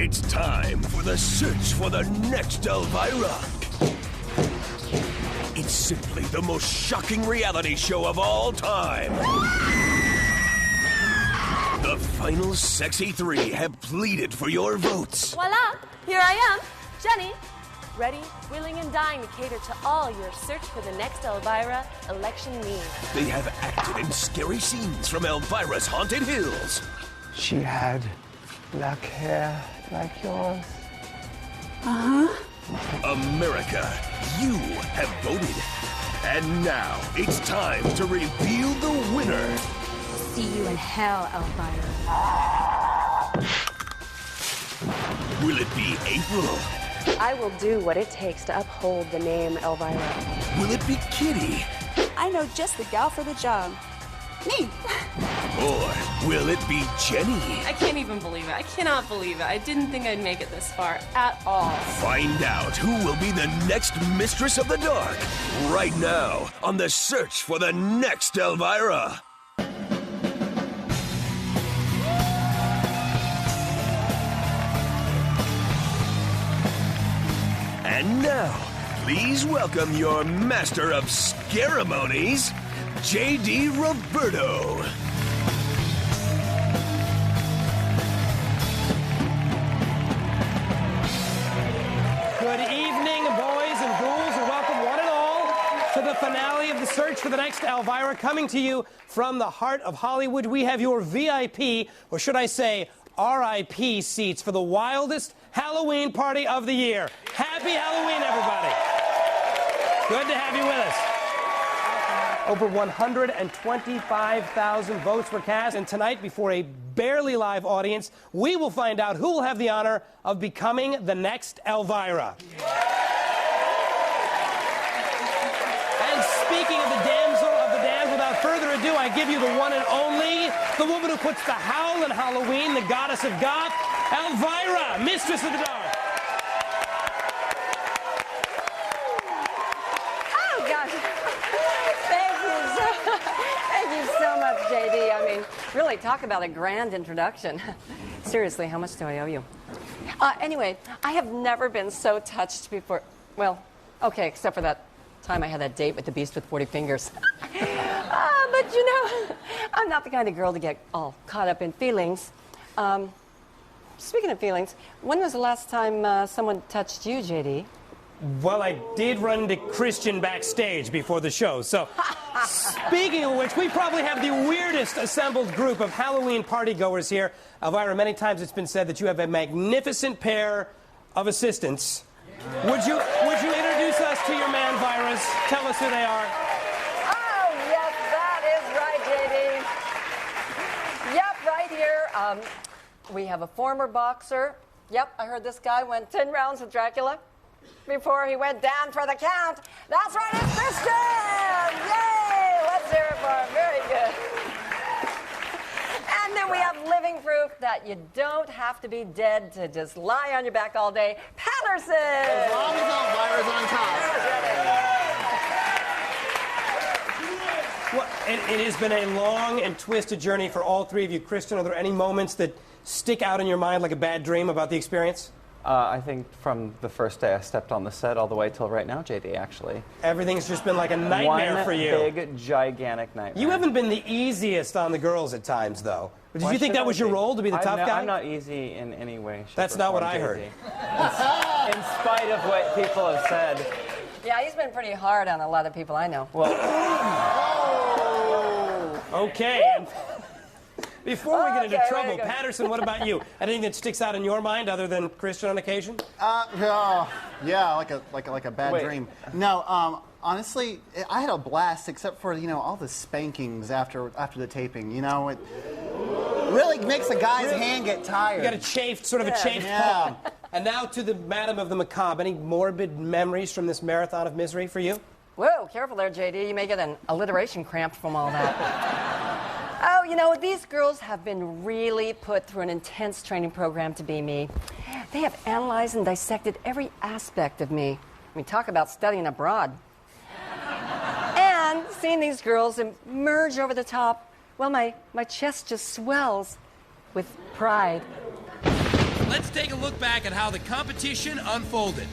It's time for the search for the next Elvira. It's simply the most shocking reality show of all time. The final sexy three have pleaded for your votes. Voila! Here I am, Jenny. Ready, willing, and dying to cater to all your search for the next Elvira election needs. They have acted in scary scenes from Elvira's haunted hills. She had black hair like yours. America, you have voted. And now it's time to reveal the winner. See you in hell, Elvira. Will it be April? I will do what it takes to uphold the name Elvira. Will it be Kitty? I know just the gal for the job. Me. Or will it be Jenny? I can't even believe it. I cannot believe it. I didn't think I'd make it this far at all. Find out who will be the next Mistress of the Dark right now on the search for the next Elvira. And now, please welcome your master of ceremonies, J.D. Roberto. Good evening, boys and ghouls, and welcome one and all to the finale of the search for the next Elvira. Coming to you from the heart of Hollywood, we have your VIP, or should I say, RIP seats for the wildest Halloween party of the year. Happy Halloween, everybody. Good to have you with us. Over 125,000 votes were cast, and tonight, before a barely live audience, we will find out who will have the honor of becoming the next Elvira. And speaking of the damsel of the damned, without further ado, I give you the one and only, the woman who puts the howl in Halloween, the goddess of goth, Elvira, Mistress of the Dark. Oh, gosh. Thank you so much, JD. I mean, really, talk about a grand introduction. Seriously, how much do I owe you? Anyway, I have never been so touched before. Well, okay, except for that time I had that date with the beast with 40 fingers. But, you know, I'm not the kind of girl to get all caught up in feelings. Speaking of feelings, when was the last time someone touched you, JD? Well, I did run into Christian backstage before the show, so speaking of which, we probably have the weirdest assembled group of Halloween partygoers here. Elvira, many times it's been said that you have a magnificent pair of assistants. Would you introduce us to your man-virus? Tell us who they are. Oh, yes, that is right, JD. Yep, right here. We have a former boxer. Yep, I heard this guy went 10 rounds with Dracula before he went down for the count. That's right, it's Christian! Yay! Let's hear it for him. Very good. And then we have living proof that you don't have to be dead to just lie on your back all day. Patterson! As long as Elvira's on top. Well, it has been a long and twisted journey for all three of you. Christian, are there any moments that stick out in your mind like a bad dream about the experience? I think from the first day I stepped on the set all the way till right now, JD, actually. Everything's just been like a nightmare for you. One big, gigantic nightmare. You haven't been the easiest on the girls at times, though. Did you think that was your role, to be the tough guy? I'm not easy in any way, shape, That's or not form, what I JD. heard. In spite of what people have said. Yeah, he's been pretty hard on a lot of people I know. Well, okay. And before we get into trouble, go. Patterson, what about you? Anything that sticks out in your mind other than Christian on occasion? Yeah, like a bad Wait. dream. No, honestly, I had a blast, except for all the spankings after the taping. It really makes a guy's hand get tired. You got a chafed, sort of a chafed palm. And now to the Madam of the Macabre. Any morbid memories from this marathon of misery for you? Whoa, careful there, JD. You may get an alliteration cramp from all that. Oh, these girls have been really put through an intense training program to be me. They have analyzed and dissected every aspect of me. I mean, talk about studying abroad. And seeing these girls emerge over the top, well, my chest just swells with pride. let's take a look back at how the competition unfolded.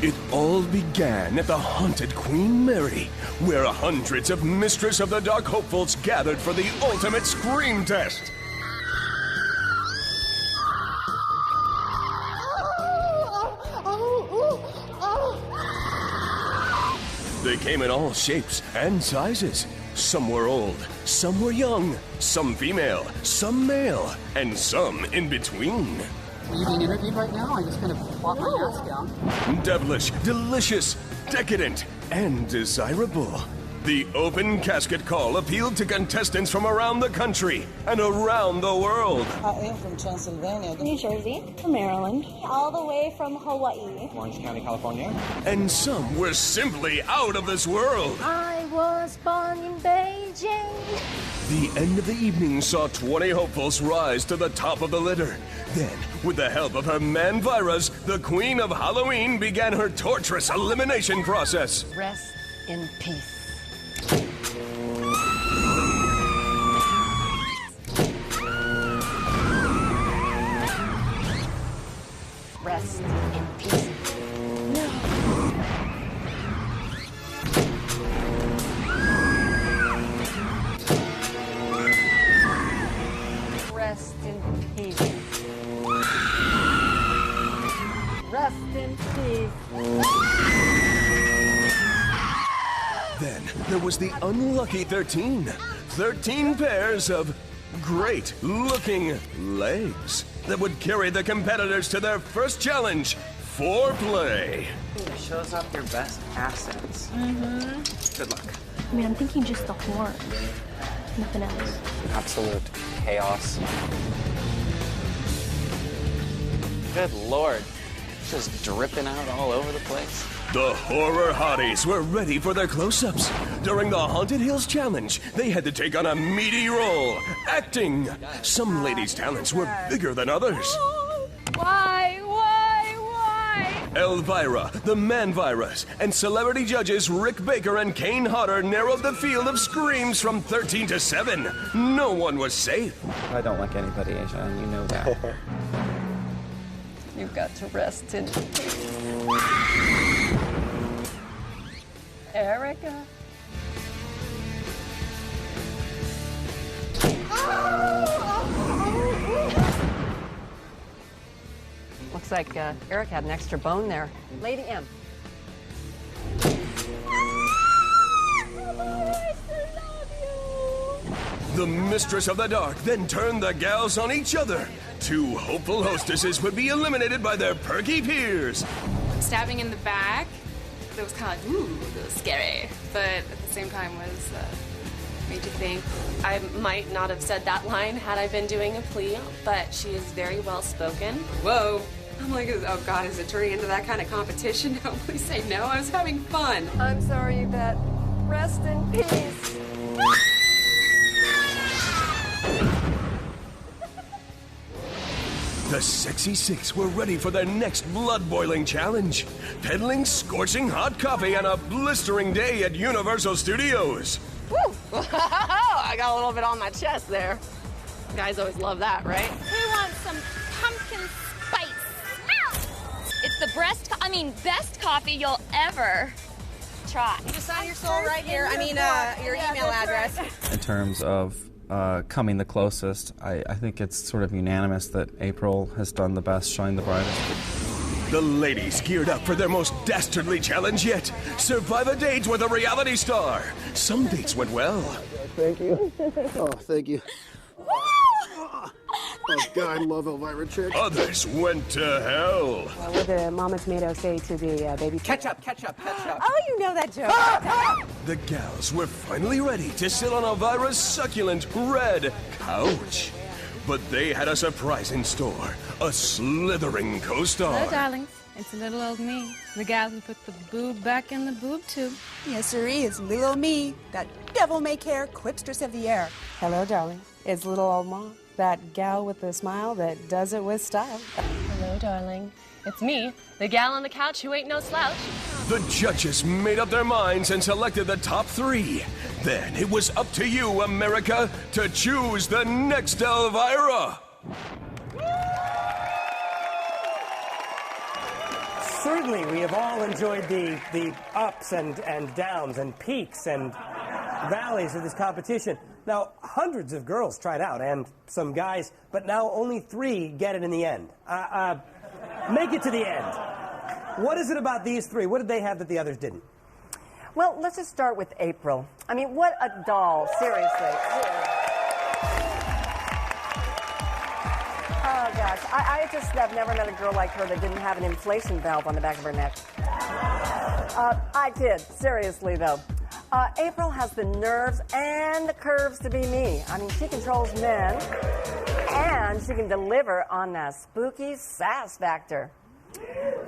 It all began at the haunted Queen Mary, where hundreds of Mistress of the Dark hopefuls gathered for the ultimate scream test. They came in all shapes and sizes. Some were old, some were young, some female, some male, and some in between. Are you being interviewed right now? I just kind of plop my mask down. Devilish, delicious, decadent, and desirable. The open casket call appealed to contestants from around the country and around the world. I am from Pennsylvania, New Jersey, Maryland, all the way from Hawaii, Orange County, California. And some were simply out of this world. I was born in Beijing. The end of the evening saw 20 hopefuls rise to the top of the litter. Then, with the help of her man-viras, the Queen of Halloween began her torturous elimination process. Rest in peace. Rest in peace. No. Rest in peace. Rest in peace. Then there was the unlucky 13. 13 pairs of great-looking legs that would carry the competitors to their first challenge, foreplay. It shows up your best assets. Good luck. I mean, I'm thinking just the horn, nothing else. Absolute chaos. Good Lord. Just dripping out all over the place. The horror hotties were ready for their close-ups. During the Haunted Hills Challenge, they had to take on a meaty role, acting. Some ladies' talents were bigger than others. Why? Elvira, the Man-Virus, and celebrity judges Rick Baker and Kane Hodder narrowed the field of screams from 13 to 7. No one was safe. I don't like anybody, Asia, and you know that. You've got to rest in peace. Erica? Looks like Eric had an extra bone there. Lady M. The Mistress of the Dark then turned the gals on each other. 2 hopeful hostesses would be eliminated by their perky peers. Stabbing in the back, it was kind of like, ooh, it was scary. But at the same time was made you think. I might not have said that line had I been doing a plea, but she is very well spoken. Whoa. I'm like, oh God, is it turning into that kind of competition? No, please say no. I was having fun. I'm sorry, Yvette. Rest in peace. The Sexy Six were ready for their next blood-boiling challenge, peddling scorching hot coffee on a blistering day at Universal Studios. Woo! I got a little bit on my chest there. Guys always love that, right? Who wants some pumpkin spice? It's the best coffee you'll ever try. Just sign your soul right here. I mean, your email address. In terms of coming the closest, I think it's sort of unanimous that April has done the best, showing the brightest. The ladies geared up for their most dastardly challenge yet. Survive a date with a reality star. Some dates went well. Thank you. Oh, thank you. Oh, God, I love Elvira chick. Others went to hell. What did Mama Tomato say to the baby? Ketchup. Oh, you know that joke. The gals were finally ready to sit on Elvira's succulent red couch. But they had a surprise in store. A slithering co-star. Hello, darlings. It's little old me, the gal who put the boob back in the boob tube. Yes, sirree, it's little old me, that devil-may-care quipstress of the air. Hello, darling. It's little old Ma, that gal with the smile that does it with style. Hello, darling. It's me, the gal on the couch who ain't no slouch. The judges made up their minds and selected the top 3. Then it was up to you, America, to choose the next Elvira. Certainly, we have all enjoyed the ups and downs and peaks and valleys of this competition. Now, hundreds of girls tried out, and some guys, but now only 3 get it in the end. Make it to the end. What is it about these 3? What did they have that the others didn't? Well, let's just start with April. I mean, what a doll, seriously. Oh, gosh. I just have never met a girl like her that didn't have an inflation valve on the back of her neck. I kid. Seriously, though. April has the nerves and the curves to be me. I mean, she controls men, and she can deliver on that spooky sass factor.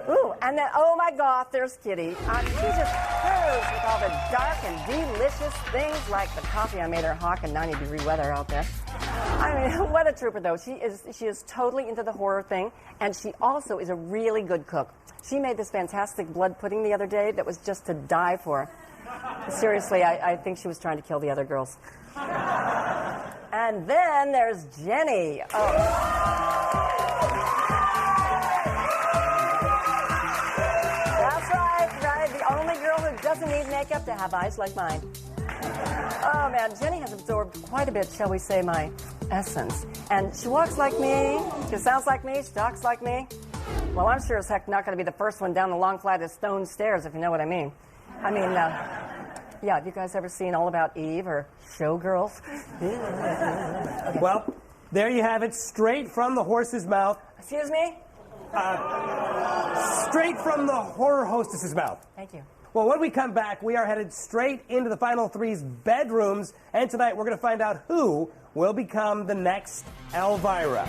Ooh, and then, oh my God, there's Kitty. I mean, she just proves with all the dark and delicious things like the coffee I made her hawk in 90-degree weather out there. I mean, what a trooper, though. She is totally into the horror thing, and she also is a really good cook. She made this fantastic blood pudding the other day that was just to die for. Seriously, I think she was trying to kill the other girls. And then there's Jenny. Right, the only girl who doesn't need makeup to have eyes like mine. Oh, man, Jenny has absorbed quite a bit, shall we say, my essence. And she walks like me, she sounds like me, she talks like me. Well, I'm sure as heck not going to be the first one down the long flight of stone stairs, if you know what I mean. I mean, yeah, have you guys ever seen All About Eve or Showgirls? Okay. Well, there you have it, straight from the horse's mouth. Excuse me? Straight from the horror hostess's mouth. Thank you. Well, when we come back, we are headed straight into the Final Three's bedrooms, and tonight we're going to find out who will become the next Elvira.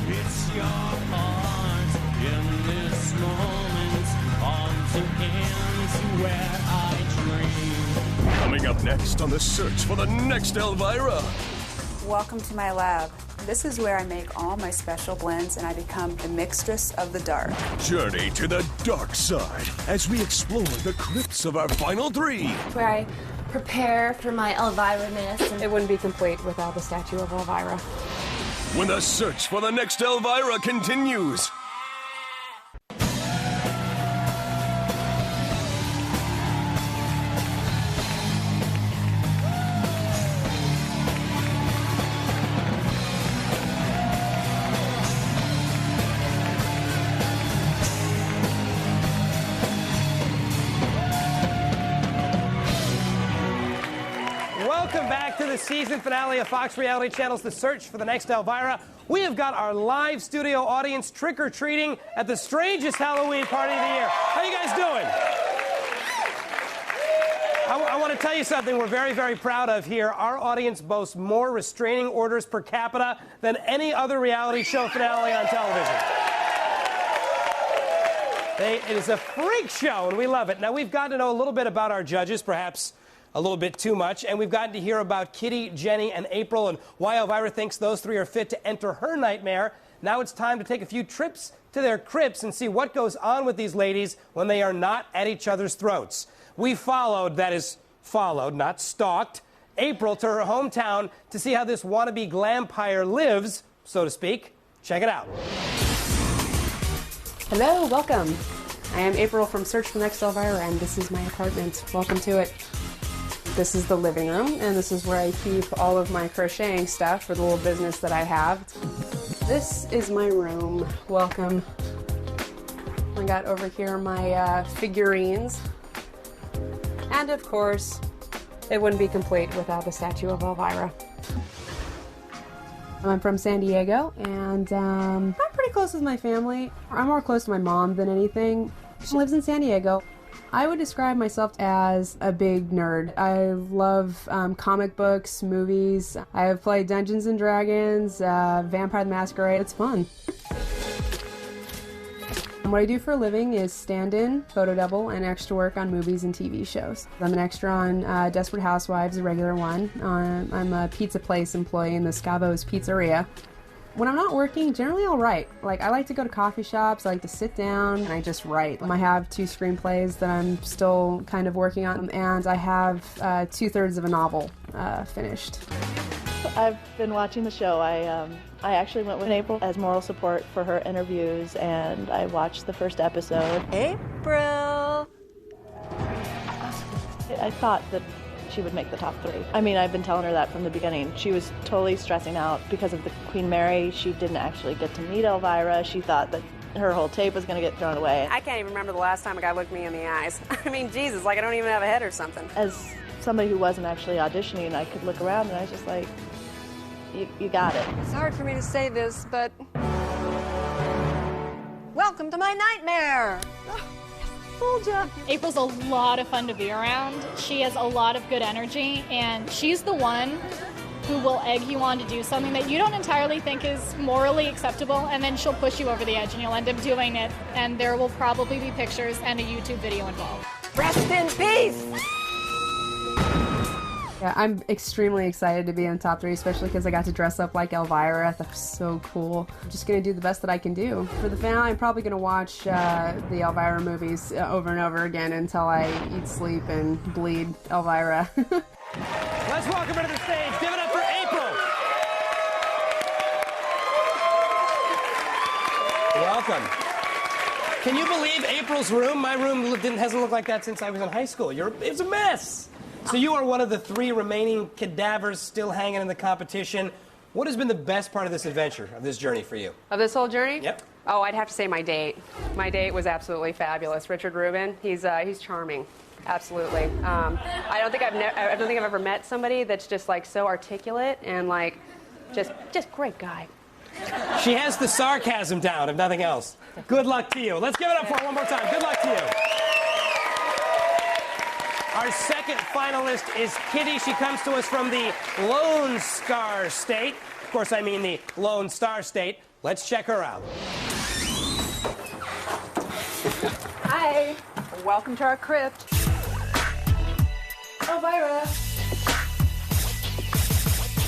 It's your heart in this moment, on to ends where I dream. Coming up next on the search for the next Elvira. Welcome to my lab. This is where I make all my special blends and I become the mixtress of the dark. Journey to the dark side as we explore the crypts of our final 3. Where I prepare for my Elvira-ness. It wouldn't be complete without the statue of Elvira. When the search for the next Elvira continues. Welcome back to the season finale of Fox Reality Channel's The Search for the Next Elvira. We have got our live studio audience trick-or-treating at the strangest Halloween party of the year. How you guys doing? I want to tell you something we're very, very proud of here. Our audience boasts more restraining orders per capita than any other reality show finale on television. It is a freak show, and we love it. Now, we've gotten to know a little bit about our judges, perhaps a little bit too much, and we've gotten to hear about Kitty, Jenny, and April, and why Elvira thinks those 3 are fit to enter her nightmare. Now it's time to take a few trips to their crypts and see what goes on with these ladies when they are not at each other's throats. We followed, that is, followed, not stalked, April to her hometown to see how this wannabe glampire lives, so to speak. Check it out. Hello, welcome. I am April from Search for the Next Elvira, and this is my apartment. Welcome to it. This is the living room, and this is where I keep all of my crocheting stuff for the little business that I have. This is my room. Welcome. I got over here my figurines. And of course, it wouldn't be complete without the statue of Elvira. I'm from San Diego, and I'm pretty close with my family. I'm more close to my mom than anything. She lives in San Diego. I would describe myself as a big nerd. I love comic books, movies. I have played Dungeons & Dragons, Vampire the Masquerade. It's fun. What I do for a living is stand-in, photo double, and extra work on movies and TV shows. I'm an extra on Desperate Housewives, a regular one. I'm a pizza place employee in the Scavo's Pizzeria. When I'm not working, generally I'll write. Like, I like to go to coffee shops, I like to sit down, and I just write. I have 2 screenplays that I'm still kind of working on, and I have 2/3 of a novel finished. I've been watching the show. I actually went with April as moral support for her interviews, and I watched the first episode. April! I thought that she would make the top 3. I mean, I've been telling her that from the beginning. She was totally stressing out because of the Queen Mary. She didn't actually get to meet Elvira. She thought that her whole tape was going to get thrown away. I can't even remember the last time a guy looked me in the eyes. I mean, Jesus, like I don't even have a head or something. As somebody who wasn't actually auditioning, I could look around and I was just like, you got it. It's hard for me to say this, but welcome to my nightmare. Full job. April's a lot of fun to be around. She has a lot of good energy, and she's the one who will egg you on to do something that you don't entirely think is morally acceptable, and then she'll push you over the edge and you'll end up doing it, and there will probably be pictures and a YouTube video involved. Rest in peace! Yeah, I'm extremely excited to be in top 3, especially because I got to dress up like Elvira. That was so cool. I'm just going to do the best that I can do. For the finale, I'm probably going to watch the Elvira movies over and over again until I eat, sleep, and bleed Elvira. Let's welcome her to the stage. Give it up for April. Welcome. Can you believe April's room? My room hasn't looked like that since I was in high school. It's a mess. So you are one of the 3 remaining cadavers still hanging in the competition. What has been the best part of this adventure, of this journey for you? Of this whole journey? Yep. Oh, I'd have to say my date. My date was absolutely fabulous. Richard Rubin, he's charming. Absolutely. I don't think I've ever met somebody that's just like so articulate and like just great guy. She has the sarcasm down, if nothing else. Good luck to you. Let's give it up for her one more time. Good luck to you. Our second finalist is Kitty. She comes to us from the Lone Star State. Of course, I mean the Lone Star State. Let's check her out. Hi. Welcome to our crypt. Elvira.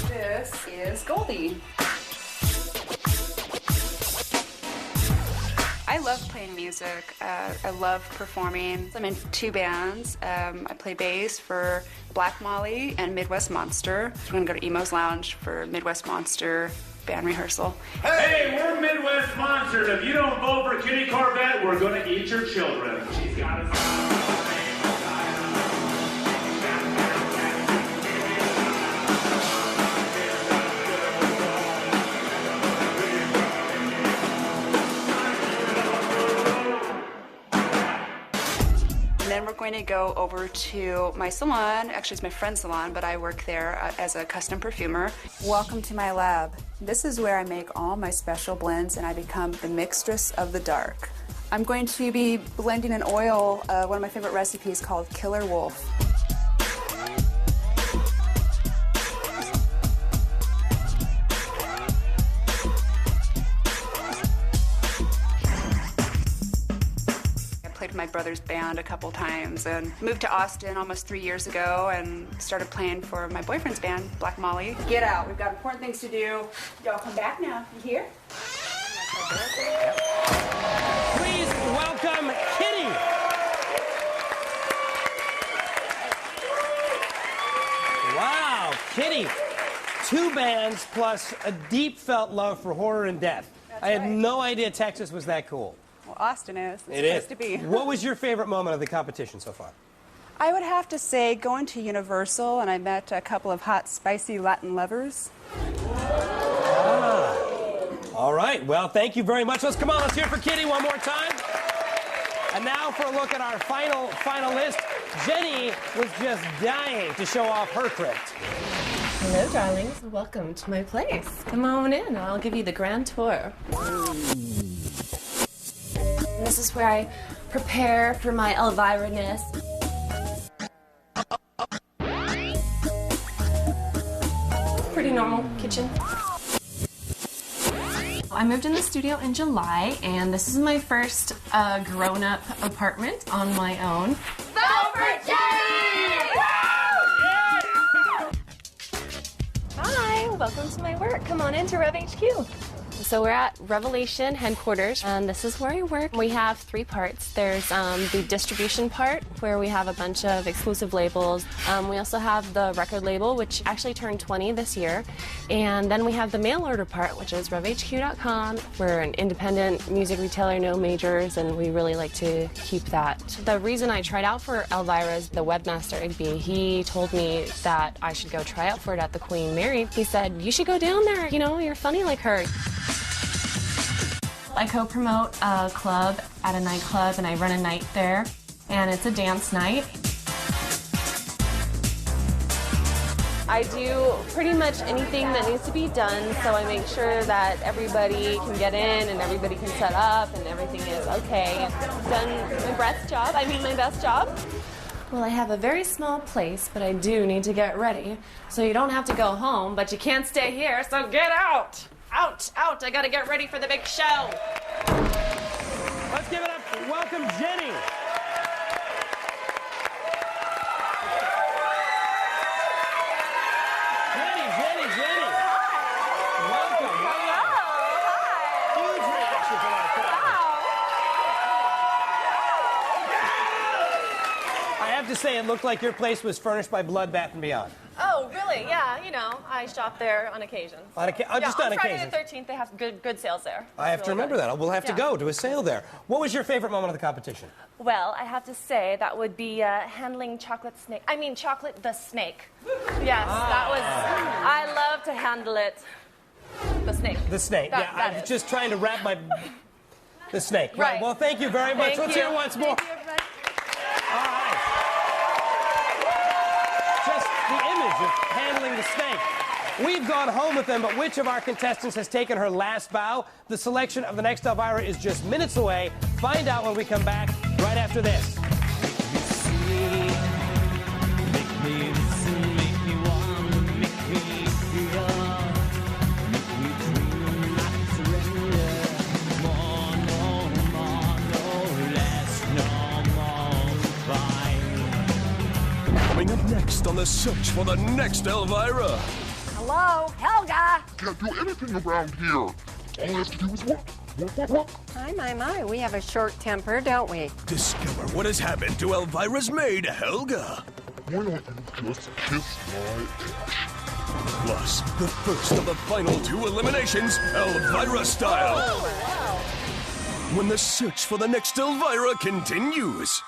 This is Goldie. I love playing music. I love performing. I'm in 2 bands. I play bass for Black Molly and Midwest Monster. I'm going to go to Emo's Lounge for Midwest Monster band rehearsal. Hey, we're Midwest Monsters. If you don't vote for Kitty Corvette, we're going to eat your children. She's got us. And then we're going to go over to my salon. Actually, it's my friend's salon, but I work there as a custom perfumer. Welcome to my lab. This is where I make all my special blends, and I become the mixtress of the dark. I'm going to be blending an oil, one of my favorite recipes called Killer Wolf. Played with my brother's band a couple times and moved to Austin almost 3 years ago and started playing for my boyfriend's band, Black Molly. Get out. We've got important things to do. Y'all come back now. You hear? Please welcome Kitty. Wow, Kitty. 2 bands plus a deep felt love for horror and death. I had no idea Texas was that cool. Well, Austin is. It's It is. supposed to be. What was your favorite moment of the competition so far? I would have to say going to Universal, and I met a couple of hot, spicy Latin lovers. Ah. All right. Well, thank you very much. Let's hear it for Kitty one more time. And now for a look at our final finalist. Jenny was just dying to show off her crypt. Hello, darlings. Welcome to my place. Come on in, and I'll give you the grand tour. This is where I prepare for my Elvira-ness. Pretty normal kitchen. I moved in the studio in July, and this is my first grown-up apartment on my own. Vote for Jenny! Hi, welcome to my work. Come on into Rev HQ. So we're at Revelation headquarters, and this is where I work. We have 3 parts. There's the distribution part, where we have a bunch of exclusive labels. We also have the record label, which actually turned 20 this year. And then we have the mail order part, which is revhq.com. We're an independent music retailer, no majors, and we really like to keep that. The reason I tried out for Elvira is the webmaster, Igby. He told me that I should go try out for it at the Queen Mary. He said, you should go down there, you know, you're funny like her. I co-promote a club at a nightclub, and I run a night there, and it's a dance night. I do pretty much anything that needs to be done, so I make sure that everybody can get in and everybody can set up and everything is okay. I've done my best job. Well, I have a very small place, but I do need to get ready. So you don't have to go home, but you can't stay here, so get out! Out, out, I gotta get ready for the big show. Let's give it up. Welcome, Jenny. Jenny. Welcome. Huge reaction from our crowd. I have to say, it looked like your place was furnished by Blood, Bath & Beyond. Oh, really? Yeah, you know, I shop there on occasion. Just on occasion. Friday the 13th, they have good sales there. I have to remember that. We'll have to go to a sale there. What was your favorite moment of the competition? Well, I have to say that would be handling chocolate the snake. Yes, that was, I love to handle it. The snake. The snake, I was just trying to wrap the snake. Right. Well, thank you very much. Let's hear it once more. Thank you, everybody. All right. Just the image of handling the snake. We've gone home with them, but which of our contestants has taken her last bow? The selection of the next Elvira is just minutes away. Find out when we come back right after this. Coming up next on the search for the next Elvira. Hello, Helga. Can't do anything around here. All I have to do is what? My. We have a short temper, don't we? Discover what has happened to Elvira's maid, Helga. Why don't you just kiss my ass? Plus, the first of the final 2 eliminations, Elvira style. Oh, wow. When the search for the next Elvira continues.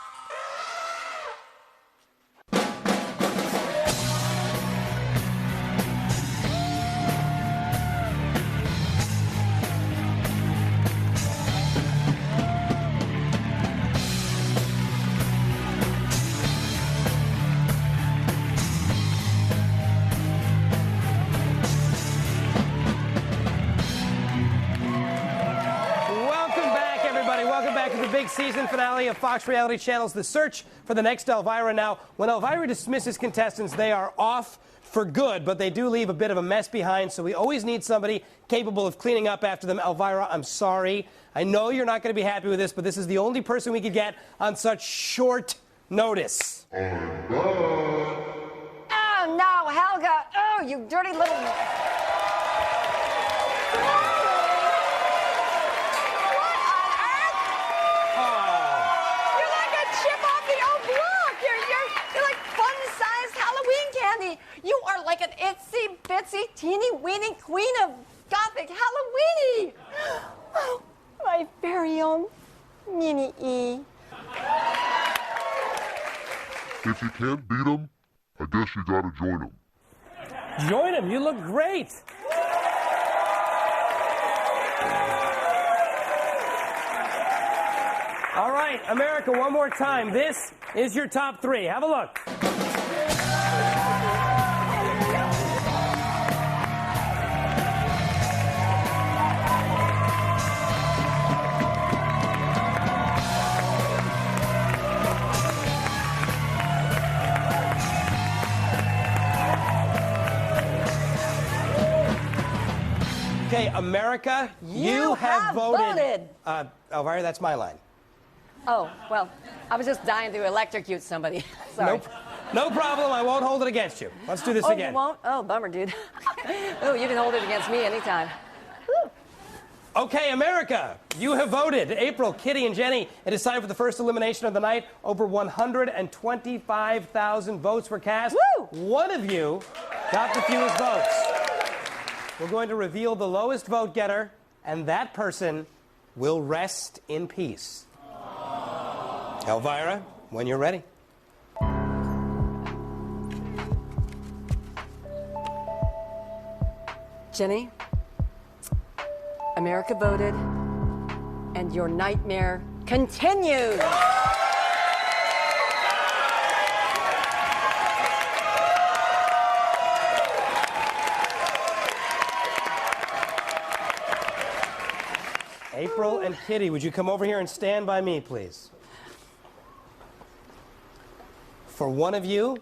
Season finale of Fox Reality Channel's The Search for the Next Elvira. Now, when Elvira dismisses contestants, they are off for good, but they do leave a bit of a mess behind, so we always need somebody capable of cleaning up after them. Elvira, I'm sorry. I know you're not going to be happy with this, but this is the only person we could get on such short notice. Oh, no, Helga. Oh, you dirty little... You are like an itsy bitsy teeny weeny queen of gothic Halloweeny. Oh, my very own Minnie E. If you can't beat them, I guess you gotta join them. Join them. You look great. All right, America, one more time. This is your top 3. Have a look. Okay, America, you have voted. Elvira, that's my line. Oh, well, I was just dying to electrocute somebody. Sorry. Nope. No problem. I won't hold it against you. Let's do this again. Oh, you won't? Oh, bummer, dude. Oh, you can hold it against me anytime. Whew. Okay, America, you have voted. April, Kitty, and Jenny, it is time for the first elimination of the night. Over 125,000 votes were cast. Woo! One of you got the fewest votes. We're going to reveal the lowest vote getter, and that person will rest in peace. Elvira, when you're ready. Jenny, America voted, and your nightmare continues. April and Kitty, would you come over here and stand by me, please? For one of you,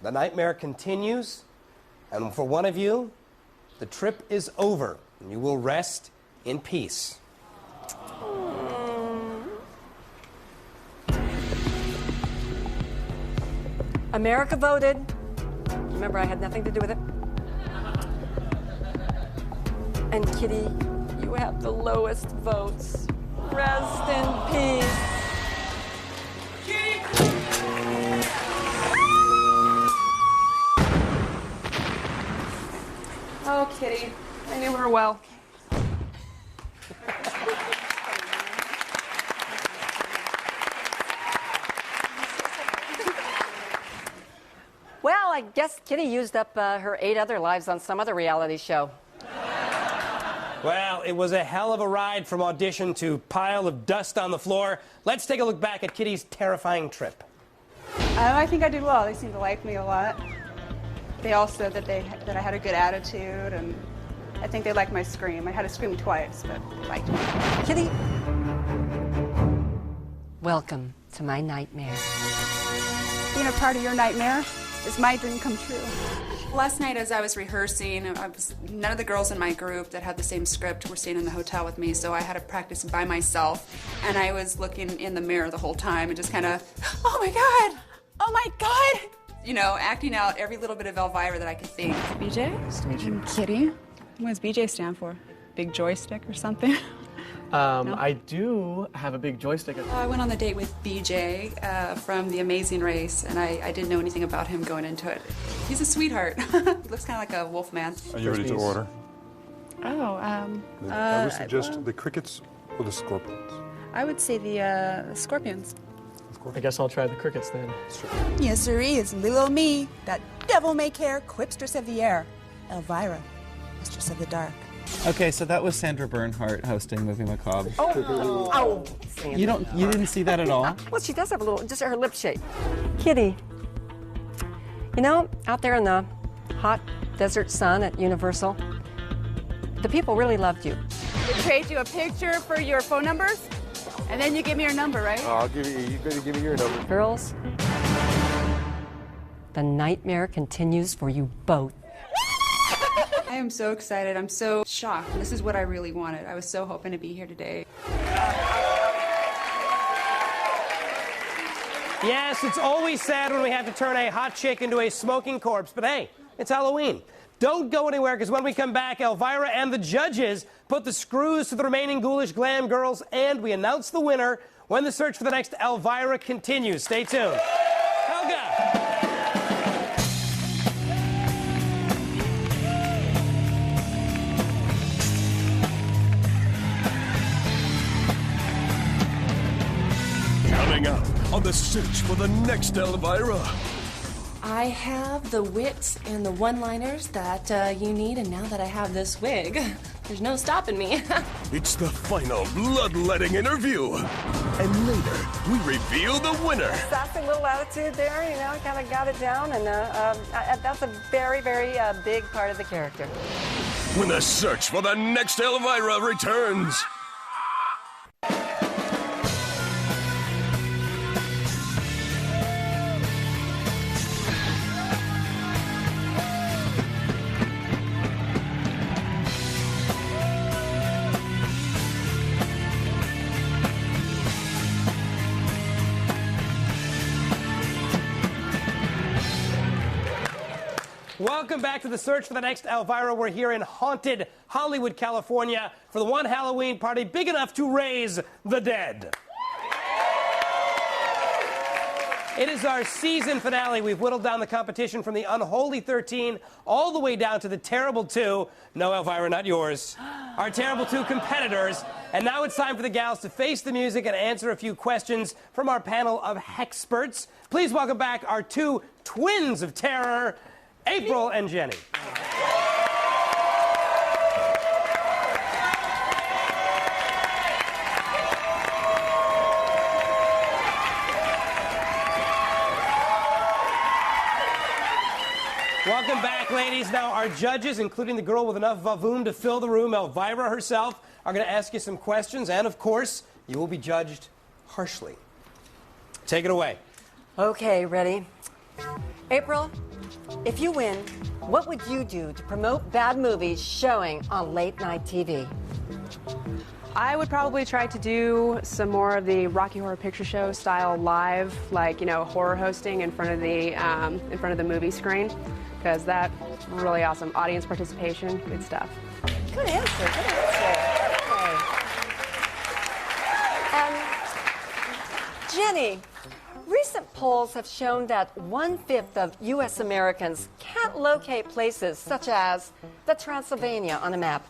the nightmare continues, and for one of you, the trip is over, and you will rest in peace. America voted. Remember, I had nothing to do with it. And Kitty, you have the lowest votes. Rest in peace. Oh, Kitty, I knew her well. Well, I guess Kitty used up her 8 other lives on some other reality show. Well, it was a hell of a ride from audition to pile of dust on the floor. Let's take a look back at Kitty's terrifying trip. I think I did well. They seemed to like me a lot. They all said that I had a good attitude, and I think they liked my scream. I had to scream twice, but they liked me. Kitty, welcome to my nightmare. Being a part of your nightmare is my dream come true. Last night as I was rehearsing, none of the girls in my group that had the same script were staying in the hotel with me, so I had to practice by myself. And I was looking in the mirror the whole time and just kind of, oh my God, oh my God. You know, acting out every little bit of Elvira that I could think. BJ? Nice to meet you. Kitty? What does BJ stand for? Big joystick or something? No? I do have a big joystick. I went on the date with BJ from The Amazing Race, and I didn't know anything about him going into it. He's a sweetheart. He looks kind of like a wolf man. Are you ready to order? Oh, I would suggest the crickets or the scorpions. I would say the scorpions. I guess I'll try the crickets then. Yes, sirree, it's little old me, that devil-may-care quipstress of the air, Elvira, mistress of the dark. Okay, so that was Sandra Bernhardt hosting Movie Macabre. Oh, Sandra. You didn't see that at all? Well, she does have a little, just her lip shape. Kitty, you know, out there in the hot desert sun at Universal, the people really loved you. They trade you a picture for your phone numbers, and then you give me your number, right? I'll give you better give me your number. Girls, the nightmare continues for you both. I am so excited. I'm so shocked. This is what I really wanted. I was so hoping to be here today. Yes, it's always sad when we have to turn a hot chick into a smoking corpse, but hey, it's Halloween. Don't go anywhere, because when we come back, Elvira and the judges put the screws to the remaining ghoulish glam girls, and we announce the winner when the search for the next Elvira continues. Stay tuned. Helga! Coming up on the search for the next Elvira. I have the wit and the one-liners that you need, and now that I have this wig, there's no stopping me. It's the final bloodletting interview. And later, we reveal the winner. Sassy little attitude there, you know, kind of got it down, and that's a very, very big part of the character. When the search for the next Elvira returns. Welcome back to the search for the next Elvira. We're here in haunted Hollywood, California for the one Halloween party big enough to raise the dead. It is our season finale. We've whittled down the competition from the unholy 13 all the way down to the terrible 2. No, Elvira, not yours. Our terrible 2 competitors. And now it's time for the gals to face the music and answer a few questions from our panel of hexperts. Please welcome back our 2 twins of terror, April and Jenny. Welcome back, ladies. Now, our judges, including the girl with enough vavoom to fill the room, Elvira herself, are going to ask you some questions, and of course, you will be judged harshly. Take it away. Okay, ready? April, if you win, what would you do to promote bad movies showing on late night TV? I would probably try to do some more of the Rocky Horror Picture Show style live, like, you know, horror hosting in front of the movie screen, because that's really awesome. Audience participation, good stuff. Good answer, good answer. Okay. Jenny, recent polls have shown that 1/5 of U.S. Americans can't locate places such as the Transylvania on a map.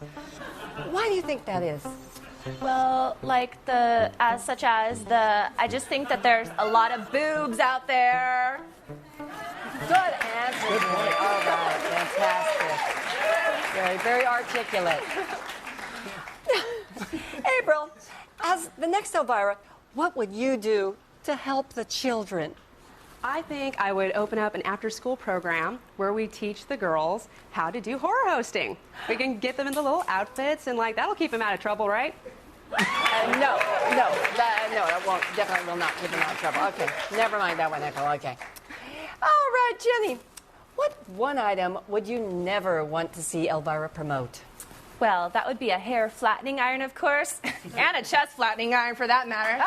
Why do you think that is? Well, like such as I just think that there's a lot of boobs out there. Good answer. Good point. All right, fantastic. Very, very articulate. April, as the next Elvira, what would you do to help the children? I think I would open up an after-school program where we teach the girls how to do horror hosting. We can get them in the little outfits, and that'll keep them out of trouble, right? No, that won't. Definitely will not keep them out of trouble. Okay, never mind that one, April. Okay. All right, Jenny. What one item would you never want to see Elvira promote? Well, that would be a hair flattening iron, of course, and a chest flattening iron for that matter.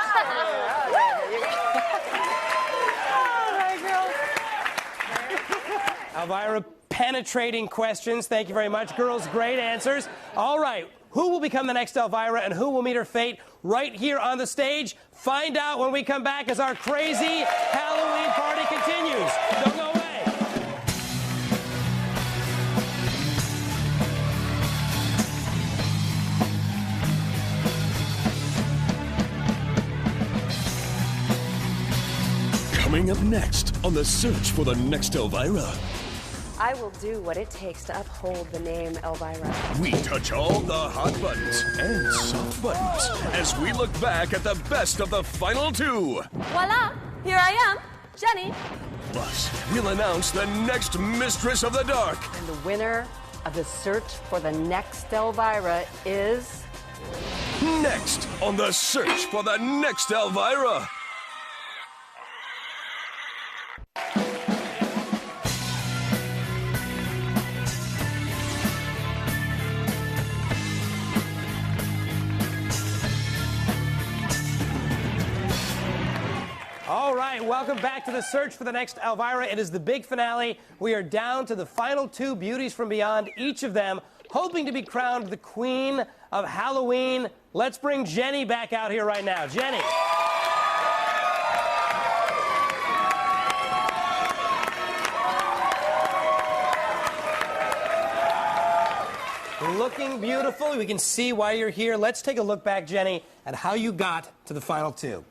Elvira, penetrating questions. Thank you very much. Girls, great answers. All right, who will become the next Elvira and who will meet her fate right here on the stage? Find out when we come back as our crazy Halloween party continues. Don't go away. Coming up next on the search for the next Elvira. I will do what it takes to uphold the name Elvira. We touch all the hot buttons and soft buttons as we look back at the best of the final 2. Voila! Here I am, Jenny. Plus, we'll announce the next Mistress of the Dark. And the winner of the search for the next Elvira is... Next on the search for the next Elvira. All right, welcome back to the search for the next Elvira. It is the big finale. We are down to the final 2 beauties from beyond, each of them hoping to be crowned the queen of Halloween. Let's bring Jenny back out here right now. Jenny. Looking beautiful. We can see why you're here. Let's take a look back, Jenny, at how you got to the final 2.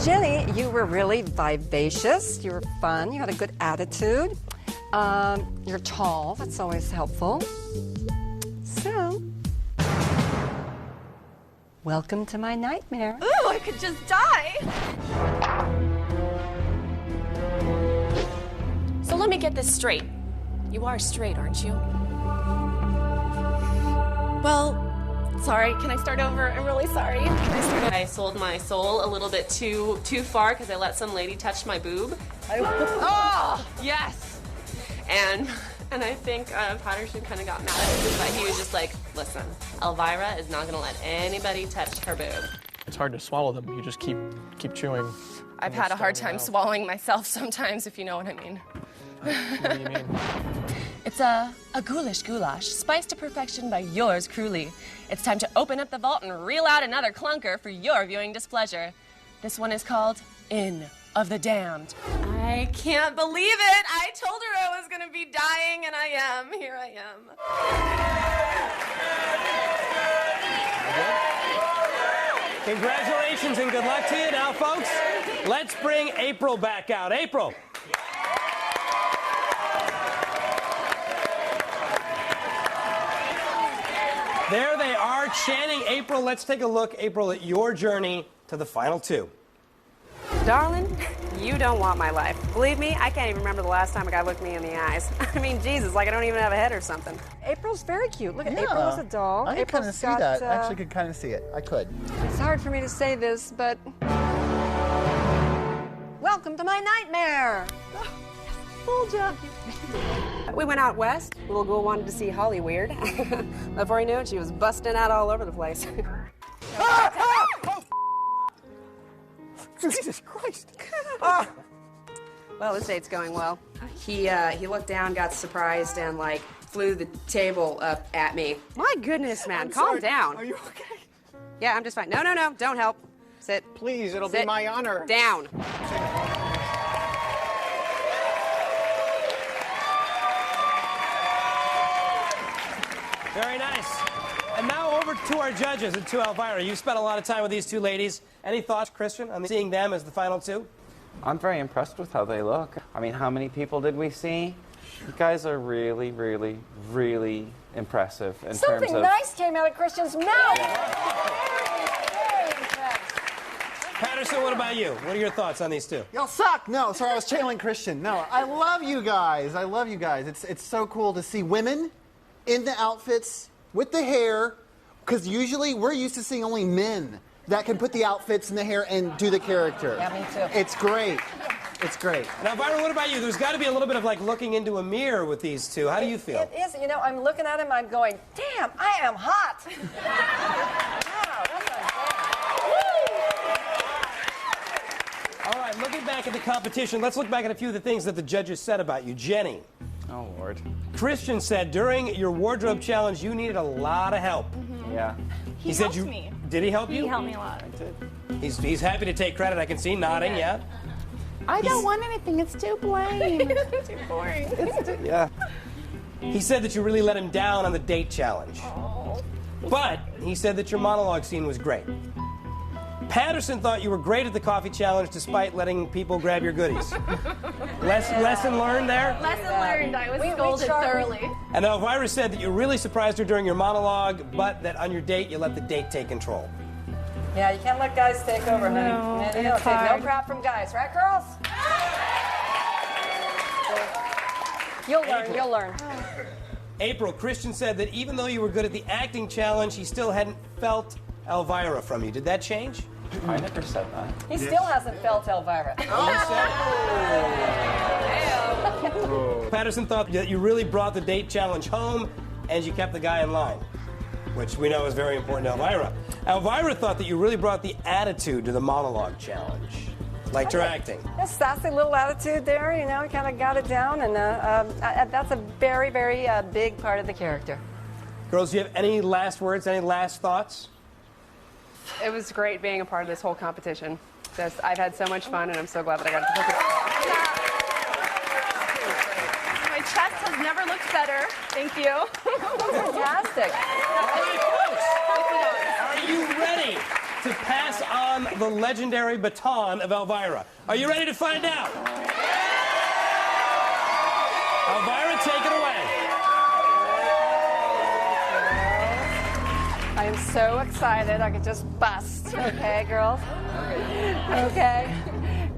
Jenny, you were really vivacious. You were fun. You had a good attitude. You're tall. That's always helpful. So, welcome to my nightmare. Ooh, I could just die. So let me get this straight. You are straight, aren't you? Well, sorry, can I start over? I'm really sorry. I sold my soul a little bit too far because I let some lady touch my boob. Oh, yes. And I think Patterson kind of got mad at me, but he was just like, listen, Elvira is not going to let anybody touch her boob. It's hard to swallow them. You just keep chewing. I've had a hard time swallowing myself sometimes, if you know what I mean. What do you mean? It's a ghoulish goulash, spiced to perfection by yours truly. It's time to open up the vault and reel out another clunker for your viewing displeasure. This one is called Inn of the Damned. I can't believe it! I told her I was gonna be dying, and I am. Here I am. Congratulations and good luck to you. Now, folks, let's bring April back out. April. There they are, chanting April. Let's take a look, April, at your journey to the final two. Darling, you don't want my life. Believe me, I can't even remember the last time a guy looked me in the eyes. I mean, Jesus, like I don't even have a head or something. April's very cute. Look at April as a doll. I could kind of see that. I actually could kind of see it. I could. It's hard for me to say this, but welcome to my nightmare. Fooled ya. We went out west. Little girl wanted to see Hollyweird. Before he knew it, she was busting out all over the place. Jesus Christ. Well, this date's going well. He looked down, got surprised, and like flew the table up at me. My goodness, man, calm down. Are you okay? Yeah, I'm just fine. No, don't help. Sit. Please, it'll be Sit. my honor. Down. Very nice. And now over to our judges and to Elvira. You spent a lot of time with these two ladies. Any thoughts, Christian, on seeing them as the final two? I'm very impressed with how they look. I mean, how many people did we see? You guys are really, really, really impressive in Something terms of... nice came out of Christian's mouth. Very impressed. Patterson, what about you? What are your thoughts on these two? Y'all suck. No, sorry, I was channeling Christian. No, I love you guys. I love you guys. It's so cool to see women in the outfits with the hair, because usually we're used to seeing only men that can put the outfits in the hair and do the character. Yeah, me too. It's great. It's great. Now, Elvira, what about you? There's got to be a little bit of like looking into a mirror with these two. How do you feel? It is. You know, I'm looking at him, I'm going, damn, I am hot. Wow, that's All right, looking back at the competition, let's look back at a few of the things that the judges said about you. Jenny. Oh, Lord. Christian said during your wardrobe challenge, you needed a lot of help. Yeah. He said helped you me. Did he help you? He helped me a lot. I did. He's happy to take credit. I can see nodding. Yeah. I don't want anything. It's too plain. It's too boring. Yeah. He said that you really let him down on the date challenge. Oh. But he said that your monologue scene was great. Patterson thought you were great at the coffee challenge despite letting people grab your goodies. Lesson learned there? Lesson learned. I was scolded thoroughly. And Elvira said that you really surprised her during your monologue, but that on your date, you let the date take control. Yeah, you can't let guys take over, honey. No, You don't it's take no hard. crap from guys, right, girls? You'll learn. April, Christian said that even though you were good at the acting challenge, he still hadn't felt Elvira from you. Did that change? I never said that. He still hasn't felt Elvira. Patterson thought that you really brought the date challenge home and you kept the guy in line, which we know is very important to Elvira. Elvira thought that you really brought the attitude to the monologue challenge, like her acting. A sassy little attitude there, you know, kind of got it down, and that's a very, very big part of the character. Girls, do you have any last words, any last thoughts? It was great being a part of this whole competition. I've had so much fun, and I'm so glad that I got to participate. My chest has never looked better. Thank you. Fantastic. All right, folks, are you ready to pass on the legendary baton of Elvira? Are you ready to find out? Elvira, take it away. I am so excited I could just bust. Okay, girls? Okay.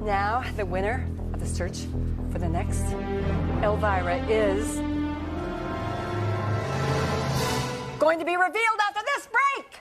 Now, the winner of the search for the next Elvira is going to be revealed after this break.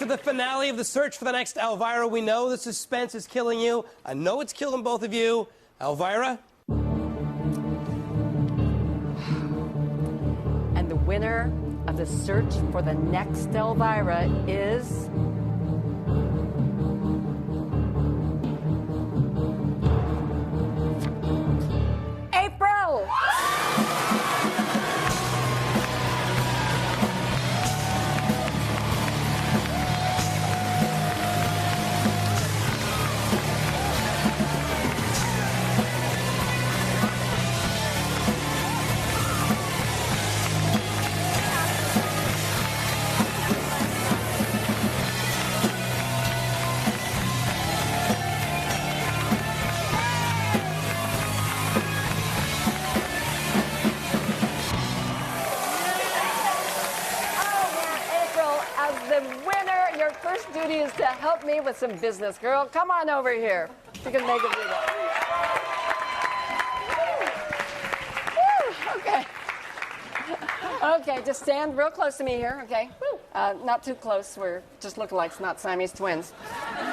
the finale of the search for the next Elvira. We know the suspense is killing you. I know it's killing both of you. Elvira? And the winner of the search for the next Elvira is... April! The winner, your first duty is to help me with some business, girl. Come on over here. You can make it do that. Okay. Okay, just stand real close to me here, okay? Not too close. We're just lookalikes, not Siamese twins. All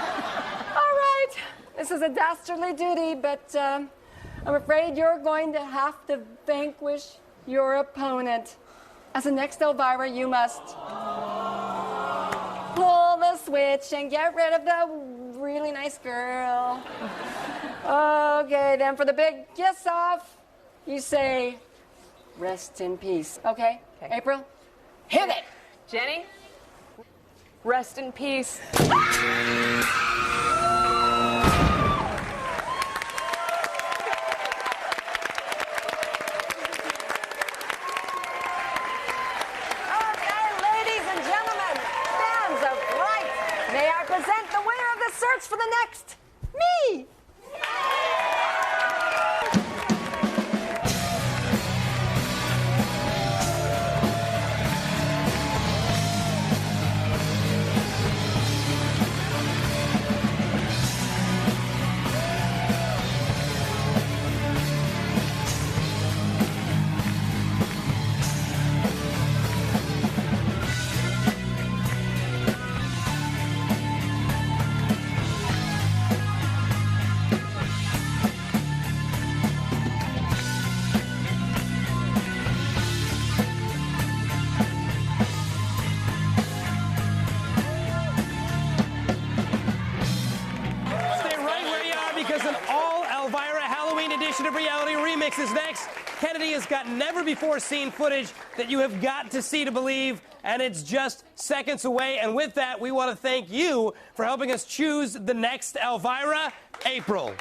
right. This is a dastardly duty, but I'm afraid you're going to have to vanquish your opponent. As the next Elvira, you must pull the switch and get rid of the really nice girl. Okay, then for the big kiss off, you say, rest in peace. Okay? April? Hit it! Jenny? Rest in peace. May I present the winner of the search for the next me? Of Reality Remix is next. Kennedy has got never-before-seen footage that you have got to see to believe, and it's just seconds away. And with that, we want to thank you for helping us choose the next Elvira, April.